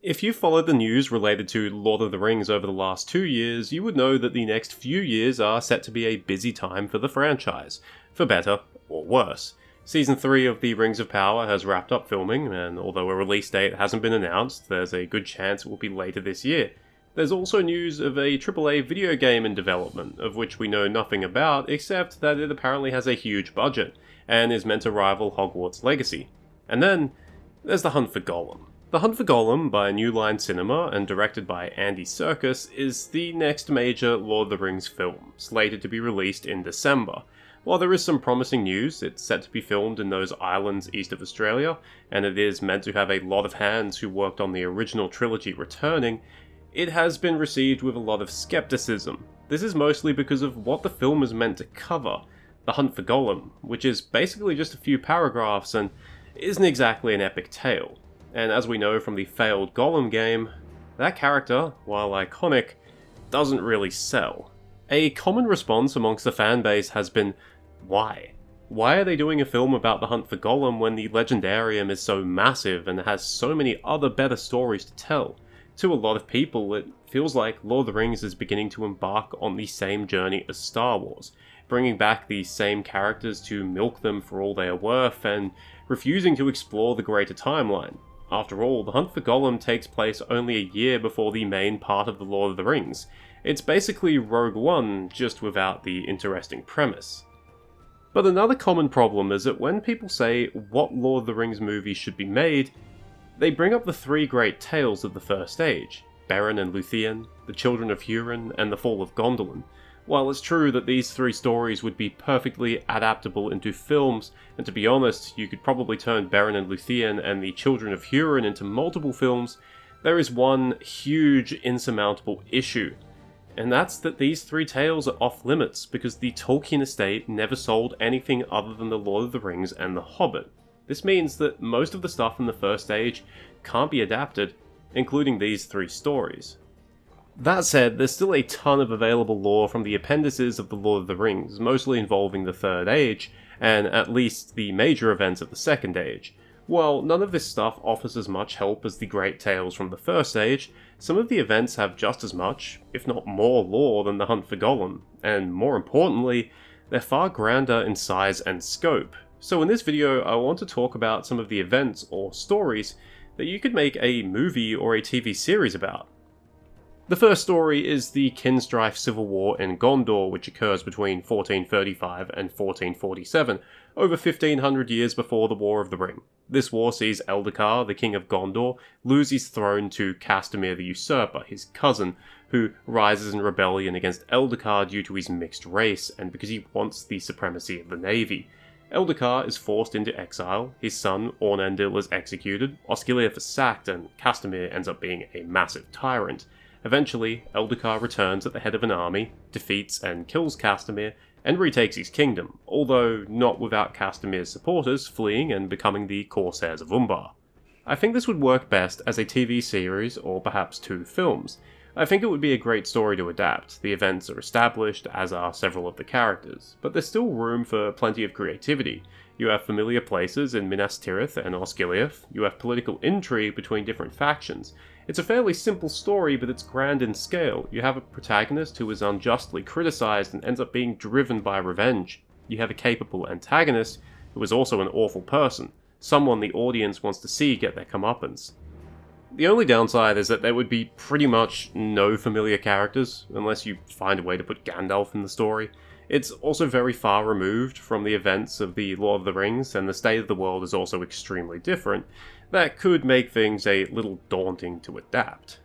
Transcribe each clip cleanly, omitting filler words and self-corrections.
If you followed the news related to Lord of the Rings over the last 2 years, you would know that the next few years are set to be a busy time for the franchise, for better or worse. Season 3 of The Rings of Power has wrapped up filming, and although a release date hasn't been announced, there's a good chance it will be later this year. There's also news of a AAA video game in development, of which we know nothing about, except that it apparently has a huge budget, and is meant to rival Hogwarts Legacy. And then, there's The Hunt for Gollum. The Hunt for Gollum, by New Line Cinema and directed by Andy Serkis, is the next major Lord of the Rings film, slated to be released in December. While there is some promising news, it's set to be filmed in those islands east of Australia, and it is meant to have a lot of hands who worked on the original trilogy returning, it has been received with a lot of skepticism. This is mostly because of what the film is meant to cover, The Hunt for Gollum, which is basically just a few paragraphs and isn't exactly an epic tale. And as we know from the failed Gollum game, that character, while iconic, doesn't really sell. A common response amongst the fanbase has been, why? Why are they doing a film about the hunt for Gollum when the Legendarium is so massive and has so many other better stories to tell? To a lot of people, it feels like Lord of the Rings is beginning to embark on the same journey as Star Wars, bringing back the same characters to milk them for all they are worth and refusing to explore the greater timeline. After all, The Hunt for Gollum takes place only a year before the main part of The Lord of the Rings. It's basically Rogue One, just without the interesting premise. But another common problem is that when people say what Lord of the Rings movie should be made, they bring up the three great tales of the First Age, Beren and Luthien, The Children of Hurin, and The Fall of Gondolin. While it's true that these three stories would be perfectly adaptable into films, and to be honest, you could probably turn Beren and Luthien and the Children of Hurin into multiple films, there is one huge insurmountable issue. And that's that these three tales are off limits because the Tolkien estate never sold anything other than The Lord of the Rings and The Hobbit. This means that most of the stuff in the First Age can't be adapted, including these three stories. That said, there's still a ton of available lore from the appendices of The Lord of the Rings, mostly involving the Third Age, and at least the major events of the Second Age. While none of this stuff offers as much help as the great tales from the First Age, some of the events have just as much, if not more lore than The Hunt for Gollum, and more importantly, they're far grander in size and scope. So in this video, I want to talk about some of the events or stories that you could make a movie or a TV series about. The first story is the Kinstrife Civil War in Gondor, which occurs between 1435 and 1447, over 1500 years before the War of the Ring. This war sees Eldacar, the King of Gondor, lose his throne to Castamir the Usurper, his cousin, who rises in rebellion against Eldacar due to his mixed race and because he wants the supremacy of the Navy. Eldacar is forced into exile, his son Ornandil is executed, Osgiliath is sacked, and Castamir ends up being a massive tyrant. Eventually, Eldacar returns at the head of an army, defeats and kills Castamir, and retakes his kingdom, although not without Castamir's supporters fleeing and becoming the Corsairs of Umbar. I think this would work best as a TV series or perhaps 2 films. I think it would be a great story to adapt. The events are established, as are several of the characters, but there's still room for plenty of creativity. You have familiar places in Minas Tirith and Osgiliath, you have political intrigue between different factions. It's a fairly simple story, but it's grand in scale. You have a protagonist who is unjustly criticized and ends up being driven by revenge. You have a capable antagonist who is also an awful person, someone the audience wants to see get their comeuppance. The only downside is that there would be pretty much no familiar characters, unless you find a way to put Gandalf in the story. It's also very far removed from the events of the Lord of the Rings, and the state of the world is also extremely different. That could make things a little daunting to adapt.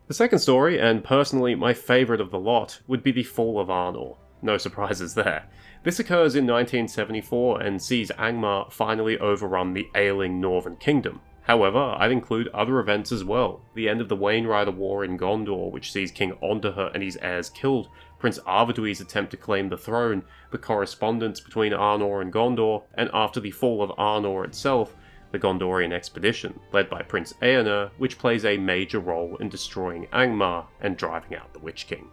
The second story, and personally my favourite of the lot, would be the Fall of Arnor. No surprises there. This occurs in 1974 and sees Angmar finally overrun the ailing Northern Kingdom. However, I'd include other events as well. The end of the Wainrider War in Gondor, which sees King Onderher and his heirs killed, Prince Arvedwy's attempt to claim the throne, the correspondence between Arnor and Gondor, and after the fall of Arnor itself, the Gondorian expedition, led by Prince Eomer, which plays a major role in destroying Angmar and driving out the Witch King.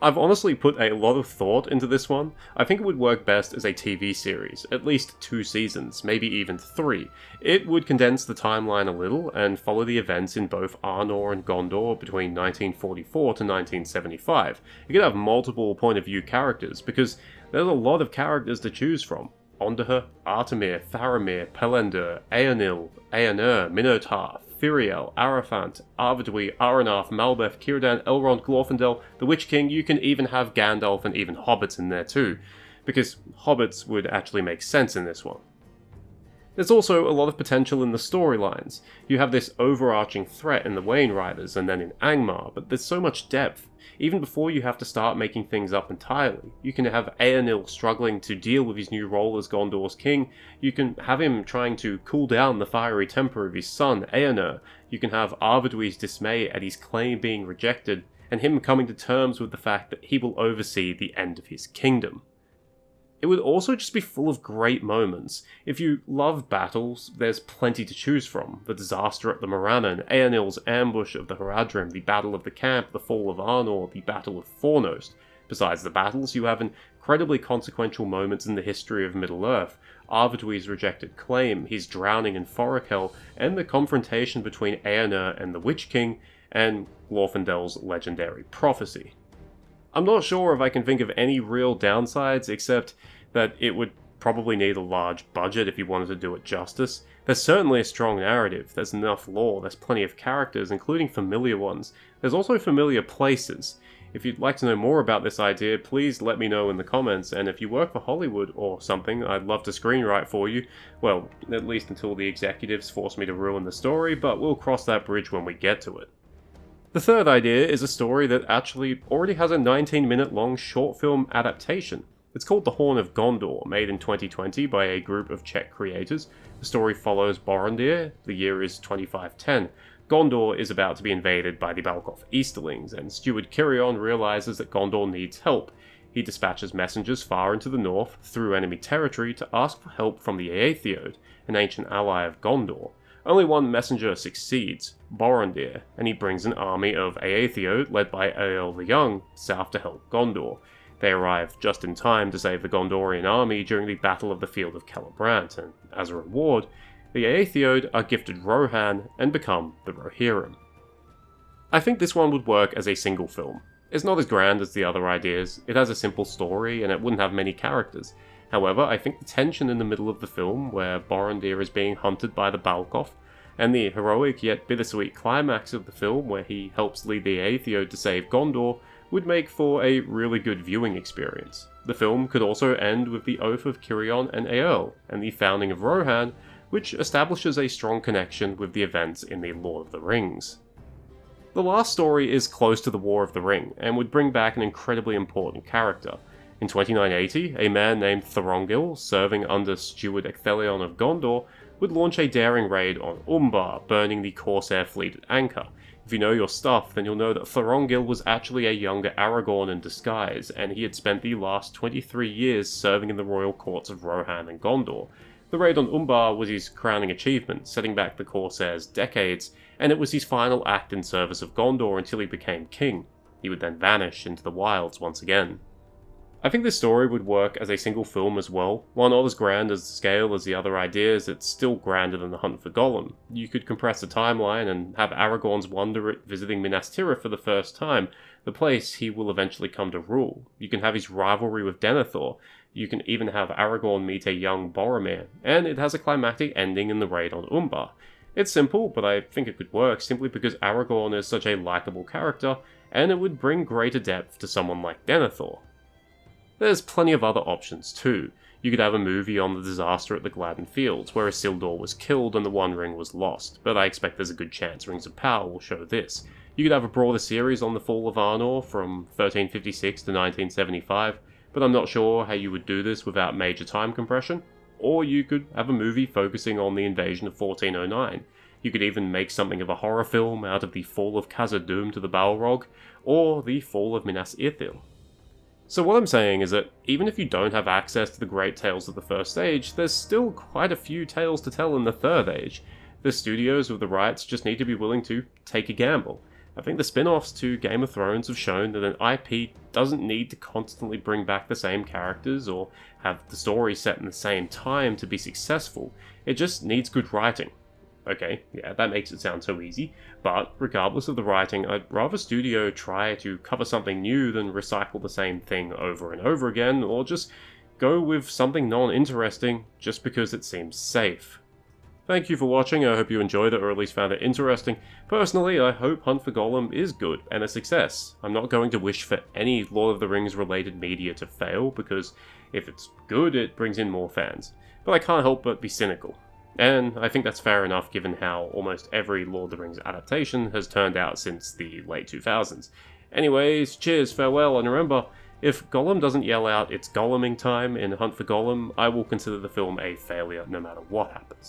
I've honestly put a lot of thought into this one. I think it would work best as a TV series, at least 2 seasons, maybe even 3. It would condense the timeline a little and follow the events in both Arnor and Gondor between 1944 to 1975. You could have multiple point of view characters, because there's a lot of characters to choose from. Ondahur, Artemir, Faramir, Pelennor, Eonil, Eonir, Minotaur, Firiel, Arafant, Arvedui, Aranarth, Malbeth, Círdan, Elrond, Glorfindel, the Witch King. You can even have Gandalf and even hobbits in there too, because hobbits would actually make sense in this one. There's also a lot of potential in the storylines. You have this overarching threat in the Wayne Riders and then in Angmar, but there's so much depth. Even before you have to start making things up entirely. You can have Eonil struggling to deal with his new role as Gondor's king. You can have him trying to cool down the fiery temper of his son, Eonir. You can have Arvedui's dismay at his claim being rejected, and him coming to terms with the fact that he will oversee the end of his kingdom. It would also just be full of great moments. If you love battles, there's plenty to choose from. The disaster at the Morannon, Eonil's ambush of the Haradrim, the Battle of the Camp, the Fall of Arnor, the Battle of Fornost. Besides the battles, you have incredibly consequential moments in the history of Middle-earth. Arvedui's rejected claim, his drowning in Forokel, and the confrontation between Eonir and the Witch King, and Glorfindel's legendary prophecy. I'm not sure if I can think of any real downsides, except that it would probably need a large budget if you wanted to do it justice. There's certainly a strong narrative, there's enough lore, there's plenty of characters, including familiar ones. There's also familiar places. If you'd like to know more about this idea, please let me know in the comments, and if you work for Hollywood or something, I'd love to screenwrite for you. Well, at least until the executives force me to ruin the story, but we'll cross that bridge when we get to it. The third idea is a story that actually already has a 19-minute long short film adaptation. It's called The Horn of Gondor, made in 2020 by a group of Czech creators. The story follows Boromir, the year is 2510. Gondor is about to be invaded by the Balgoth Easterlings, and Steward Cirion realizes that Gondor needs help. He dispatches messengers far into the north, through enemy territory, to ask for help from the Aethiod, an ancient ally of Gondor. Only one messenger succeeds, Boromir, and he brings an army of Aethiod, led by Eorl the Young, south to help Gondor. They arrive just in time to save the Gondorian army during the Battle of the Field of Celebrant, and as a reward, the Aethiod are gifted Rohan and become the Rohirrim. I think this one would work as a single film. It's not as grand as the other ideas, it has a simple story, and it wouldn't have many characters. However, I think the tension in the middle of the film, where Boromir is being hunted by the Balgoth, and the heroic yet bittersweet climax of the film where he helps lead the Aethiod to save Gondor, would make for a really good viewing experience. The film could also end with the oath of Cirion and Eorl, and the founding of Rohan, which establishes a strong connection with the events in the Lord of the Rings. The last story is close to the War of the Ring, and would bring back an incredibly important character. In 2980, a man named Thorongil, serving under Steward Ecthelion of Gondor, would launch a daring raid on Umbar, burning the Corsair fleet at anchor. If you know your stuff, then you'll know that Thorongil was actually a younger Aragorn in disguise, and he had spent the last 23 years serving in the royal courts of Rohan and Gondor. The raid on Umbar was his crowning achievement, setting back the Corsairs decades, and it was his final act in service of Gondor until he became king. He would then vanish into the wilds once again. I think this story would work as a single film as well. While not as grand as the scale as the other ideas, it's still grander than The Hunt for Gollum. You could compress the timeline and have Aragorn's wonder at visiting Minas Tirith for the first time, the place he will eventually come to rule. You can have his rivalry with Denethor. You can even have Aragorn meet a young Boromir, and it has a climactic ending in the raid on Umbar. It's simple, but I think it could work simply because Aragorn is such a likeable character, and it would bring greater depth to someone like Denethor. There's plenty of other options too. You could have a movie on the disaster at the Gladden Fields, where Isildur was killed and the One Ring was lost, but I expect there's a good chance Rings of Power will show this. You could have a broader series on the fall of Arnor from 1356 to 1975, but I'm not sure how you would do this without major time compression. Or you could have a movie focusing on the invasion of 1409. You could even make something of a horror film out of the fall of Khazad-dûm to the Balrog, or the fall of Minas Ithil. So what I'm saying is that even if you don't have access to the great tales of the First Age, there's still quite a few tales to tell in the Third Age. The studios with the rights just need to be willing to take a gamble. I think the spin-offs to Game of Thrones have shown that an IP doesn't need to constantly bring back the same characters or have the story set in the same time to be successful. It just needs good writing. Okay, yeah, that makes it sound so easy, but regardless of the writing, I'd rather studio try to cover something new than recycle the same thing over and over again, or just go with something non-interesting just because it seems safe. Thank you for watching, I hope you enjoyed it or at least found it interesting. Personally, I hope Hunt for Gollum is good and a success. I'm not going to wish for any Lord of the Rings related media to fail, because if it's good, it brings in more fans. But I can't help but be cynical. And I think that's fair enough given how almost every Lord of the Rings adaptation has turned out since the late 2000s. Anyways, cheers, farewell, and remember, if Gollum doesn't yell out it's Golluming time in Hunt for Gollum, I will consider the film a failure no matter what happens.